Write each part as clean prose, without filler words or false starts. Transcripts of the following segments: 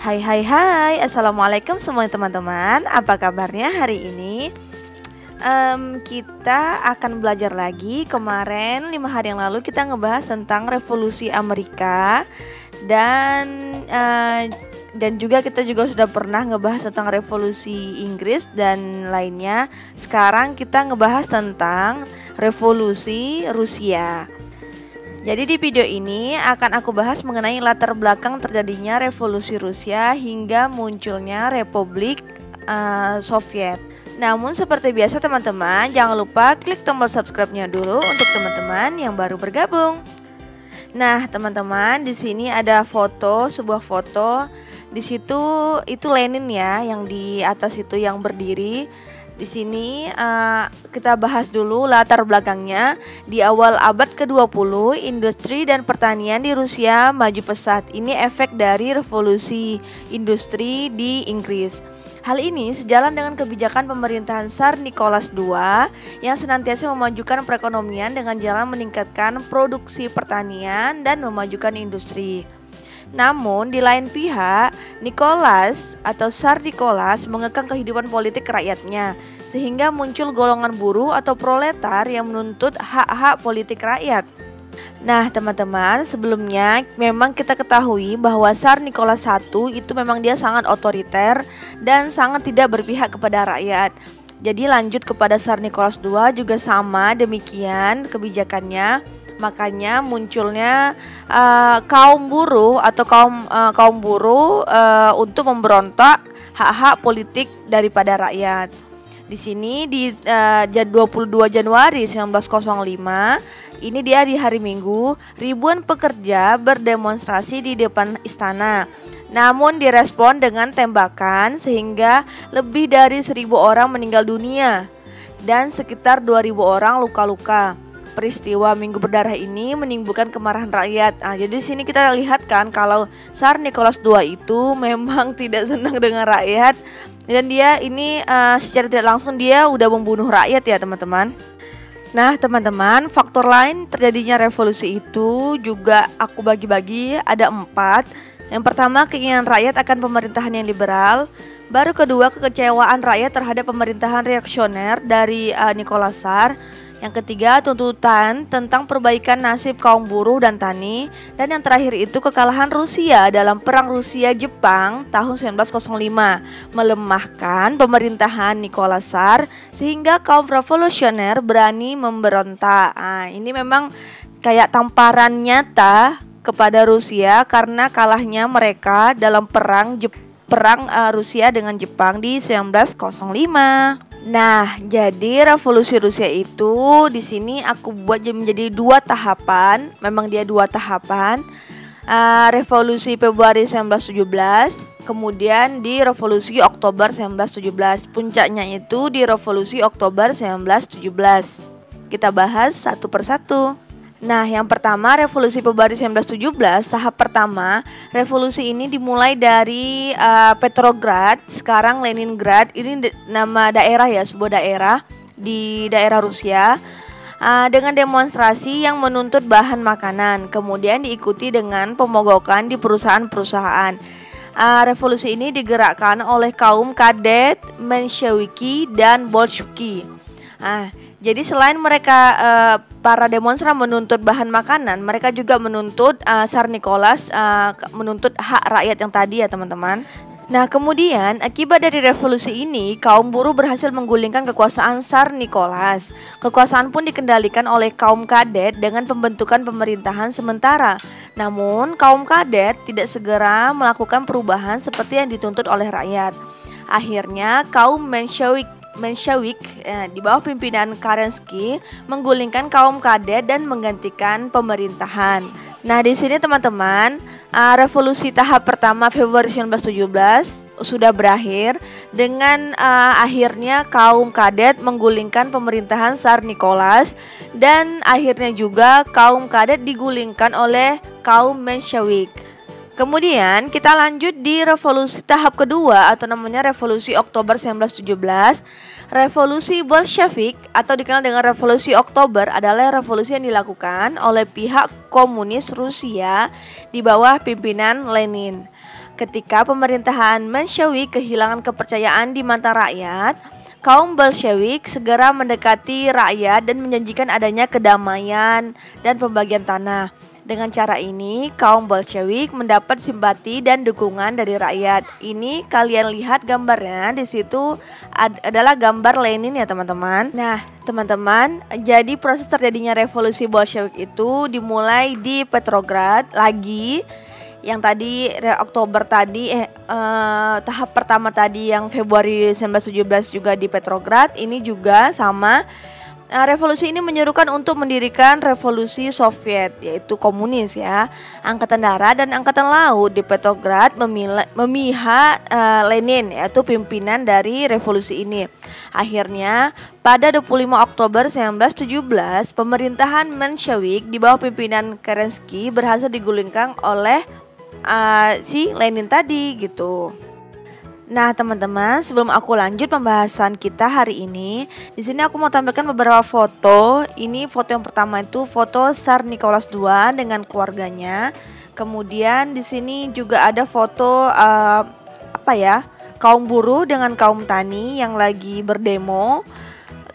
Hai hai hai, Assalamualaikum semuanya teman-teman. Apa kabarnya hari ini? Kita akan belajar lagi. Kemarin 5 hari yang lalu kita ngebahas tentang revolusi Amerika. Dan juga kita juga sudah pernah ngebahas tentang revolusi Inggris dan lainnya. Sekarang kita ngebahas tentang revolusi Rusia. Jadi di video ini akan aku bahas mengenai latar belakang terjadinya revolusi Rusia hingga munculnya Republik Soviet. Namun seperti biasa teman-teman, jangan lupa klik tombol subscribe-nya dulu untuk teman-teman yang baru bergabung. Nah teman-teman, di sini ada sebuah foto. Di situ itu Lenin ya, yang di atas itu yang berdiri. Di sini kita bahas dulu latar belakangnya. Di awal abad ke-20, industri dan pertanian di Rusia maju pesat. Ini efek dari revolusi industri di Inggris. Hal ini sejalan dengan kebijakan pemerintahan Tsar Nicholas II yang senantiasa memajukan perekonomian dengan jalan meningkatkan produksi pertanian dan memajukan industri. Namun di lain pihak, Tsar Nicholas mengekang kehidupan politik rakyatnya, sehingga muncul golongan buruh atau proletar yang menuntut hak-hak politik rakyat. Nah teman-teman, sebelumnya memang kita ketahui bahwa Tsar Nicholas I itu memang dia sangat otoriter dan sangat tidak berpihak kepada rakyat. Jadi lanjut kepada Tsar Nicholas II juga sama demikian kebijakannya. Makanya munculnya kaum buruh atau kaum buruh untuk memberontak hak-hak politik daripada rakyat. Di sini di 22 Januari 1905, ini dia di hari Minggu, ribuan pekerja berdemonstrasi di depan istana. Namun direspon dengan tembakan sehingga lebih dari 1.000 orang meninggal dunia dan sekitar 2.000 orang luka-luka. Peristiwa Minggu Berdarah ini menimbulkan kemarahan rakyat. Jadi di sini kita lihat kan kalau Tsar Nicholas II itu memang tidak senang dengan rakyat dan dia ini secara tidak langsung dia udah membunuh rakyat ya teman-teman. Nah teman-teman, faktor lain terjadinya revolusi itu juga aku bagi-bagi ada 4. Yang pertama, keinginan rakyat akan pemerintahan yang liberal. Baru kedua, kekecewaan rakyat terhadap pemerintahan reaksioner dari Nicholas Tsar. Yang ketiga, tuntutan tentang perbaikan nasib kaum buruh dan tani. Dan yang terakhir itu kekalahan Rusia dalam Perang Rusia-Jepang tahun 1905 melemahkan pemerintahan Nicholas Tsar sehingga kaum revolusioner berani memberontak. Ini memang kayak tamparan nyata kepada Rusia karena kalahnya mereka dalam perang Rusia dengan Jepang di 1905. Nah, jadi revolusi Rusia itu di sini aku buat menjadi 2 tahapan. Memang dia 2 tahapan. Revolusi Februari 1917, kemudian di revolusi Oktober 1917. Puncaknya itu di revolusi Oktober 1917. Kita bahas satu persatu. Nah, yang pertama revolusi Februari 1917, tahap pertama. Revolusi ini dimulai dari Petrograd, sekarang Leningrad. Ini nama daerah ya, sebuah daerah di daerah Rusia. Dengan demonstrasi yang menuntut bahan makanan, kemudian diikuti dengan pemogokan di perusahaan-perusahaan. Revolusi ini digerakkan oleh kaum kadet, Mensheviki dan Bolsheviki. Jadi selain mereka para demonstran menuntut bahan makanan, mereka juga menuntut Tsar Nicholas menuntut hak rakyat yang tadi ya teman-teman. Nah kemudian akibat dari revolusi ini, kaum buruh berhasil menggulingkan kekuasaan Tsar Nicholas. Kekuasaan pun dikendalikan oleh kaum kadet dengan pembentukan pemerintahan sementara. Namun kaum kadet tidak segera melakukan perubahan seperti yang dituntut oleh rakyat. Akhirnya kaum Menshevik di bawah pimpinan Kerensky menggulingkan kaum kadet dan menggantikan pemerintahan. Nah di sini teman-teman, revolusi tahap pertama Februari 1917 sudah berakhir dengan akhirnya kaum kadet menggulingkan pemerintahan Tsar Nicholas dan akhirnya juga kaum kadet digulingkan oleh kaum Menshevik. Kemudian kita lanjut di revolusi tahap kedua atau namanya revolusi Oktober 1917. Revolusi Bolshevik atau dikenal dengan revolusi Oktober adalah revolusi yang dilakukan oleh pihak komunis Rusia di bawah pimpinan Lenin. Ketika pemerintahan Menshewik kehilangan kepercayaan di mata rakyat, kaum Bolshewik segera mendekati rakyat dan menjanjikan adanya kedamaian dan pembagian tanah. Dengan cara ini, kaum Bolshewik mendapat simpati dan dukungan dari rakyat. Ini kalian lihat gambarnya, di situ adalah gambar Lenin ya teman-teman. Nah, teman-teman, jadi proses terjadinya revolusi Bolshewik itu dimulai di Petrograd lagi. Yang tadi Oktober tadi tahap pertama tadi yang Februari 1917 juga di Petrograd, ini juga sama. Revolusi ini menyerukan untuk mendirikan revolusi Soviet, yaitu komunis ya. Angkatan darat dan angkatan laut di Petrograd memihak Lenin, yaitu pimpinan dari revolusi ini. Akhirnya pada 25 Oktober 1917, pemerintahan Menshewik di bawah pimpinan Kerensky berhasil digulingkan oleh si Lenin tadi gitu. Nah teman-teman, sebelum aku lanjut pembahasan kita hari ini, di sini aku mau tampilkan beberapa foto. Ini foto yang pertama itu foto Tsar Nicholas II dengan keluarganya. Kemudian di sini juga ada foto kaum buruh dengan kaum tani yang lagi berdemo.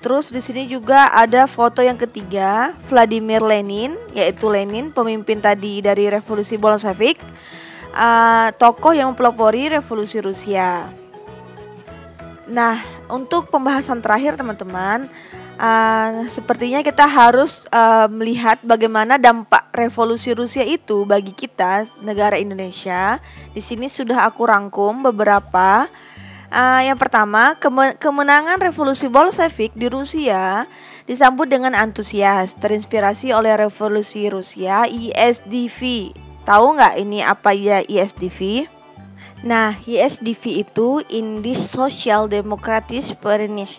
Terus di sini juga ada foto yang ketiga, Vladimir Lenin, yaitu Lenin, pemimpin tadi dari revolusi Bolshevik. Tokoh yang mempelopori revolusi Rusia. Nah, untuk pembahasan terakhir teman-teman, sepertinya kita harus melihat bagaimana dampak revolusi Rusia itu bagi kita negara Indonesia. Di sini sudah aku rangkum beberapa. Yang pertama, kemenangan revolusi Bolshevik di Rusia disambut dengan antusias, terinspirasi oleh revolusi Rusia ISDV. Tahu nggak ini apa ya ISDV? Nah, ISDV itu Indisch Social Democratische Vereniging.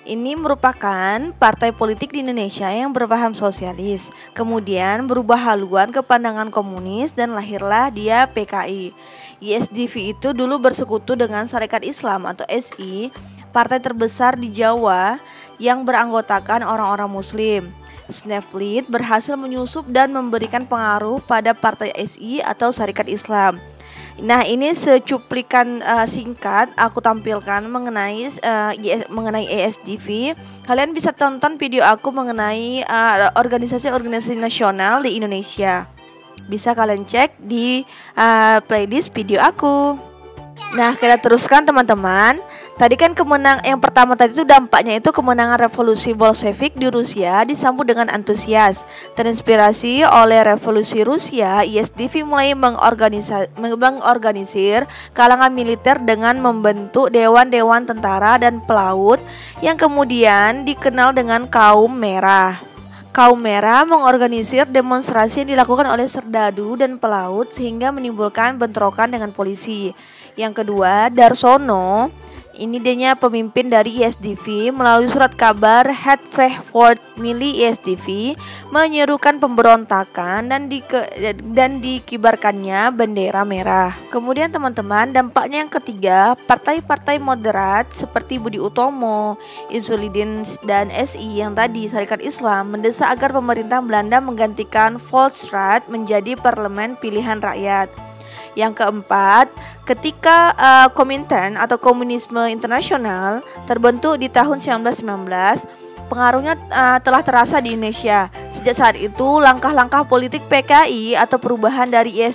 Ini merupakan partai politik di Indonesia yang berpaham sosialis. Kemudian berubah haluan ke pandangan komunis dan lahirlah dia PKI. ISDV itu dulu bersekutu dengan Sarekat Islam atau SI, partai terbesar di Jawa yang beranggotakan orang-orang Muslim. Sneflit berhasil menyusup dan memberikan pengaruh pada partai SI atau Sarekat Islam. Nah, ini secuplikan singkat aku tampilkan mengenai ISDV. Kalian bisa tonton video aku mengenai organisasi-organisasi nasional di Indonesia. Bisa kalian cek di playlist video aku. Nah, kita teruskan teman-teman. Tadi kan yang pertama tadi itu dampaknya itu kemenangan revolusi Bolshevik di Rusia disambut dengan antusias. Terinspirasi oleh revolusi Rusia, ISDV mulai mengorganisir kalangan militer dengan membentuk dewan-dewan tentara dan pelaut yang kemudian dikenal dengan kaum merah. Kaum merah mengorganisir demonstrasi yang dilakukan oleh serdadu dan pelaut sehingga menimbulkan bentrokan dengan polisi. Yang kedua, Darsono, ini dia pemimpin dari ISDV, melalui surat kabar Het Vechtwoord Milli ISDV menyerukan pemberontakan dan dikibarkannya bendera merah. Kemudian teman-teman, dampaknya yang ketiga, partai-partai moderat seperti Budi Utomo, Insulidin dan SI yang tadi Sarekat Islam mendesak agar pemerintah Belanda menggantikan Volksraad menjadi parlemen pilihan rakyat. Yang keempat, ketika Komintern atau Komunisme Internasional terbentuk di tahun 1919, pengaruhnya telah terasa di Indonesia. Sejak saat itu, langkah-langkah politik PKI atau perubahan dari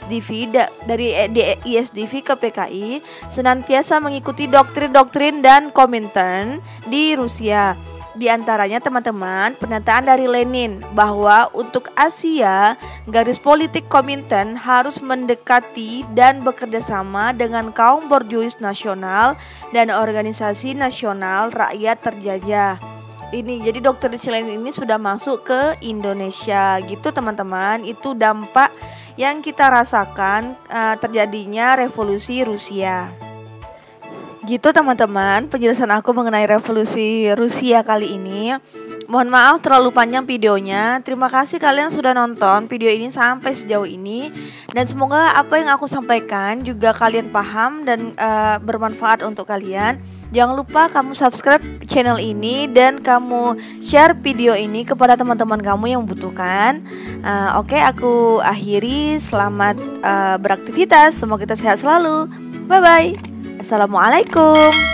ISDV ke PKI senantiasa mengikuti doktrin-doktrin dan Komintern di Rusia. Di antaranya teman-teman, pernyataan dari Lenin bahwa untuk Asia, garis politik Komintern harus mendekati dan bekerja sama dengan kaum borjuis nasional dan organisasi nasional rakyat terjajah. Ini jadi doktrin Lenin ini sudah masuk ke Indonesia gitu teman-teman. Itu dampak yang kita rasakan terjadinya revolusi Rusia. Gitu teman-teman, penjelasan aku mengenai revolusi Rusia kali ini. Mohon maaf terlalu panjang videonya. Terima kasih kalian sudah nonton video ini sampai sejauh ini. Dan semoga apa yang aku sampaikan juga kalian paham dan bermanfaat untuk kalian. Jangan lupa kamu subscribe channel ini dan kamu share video ini kepada teman-teman kamu yang membutuhkan. Oke, aku akhiri. Selamat beraktivitas. Semoga kita sehat selalu. Bye bye. Assalamualaikum.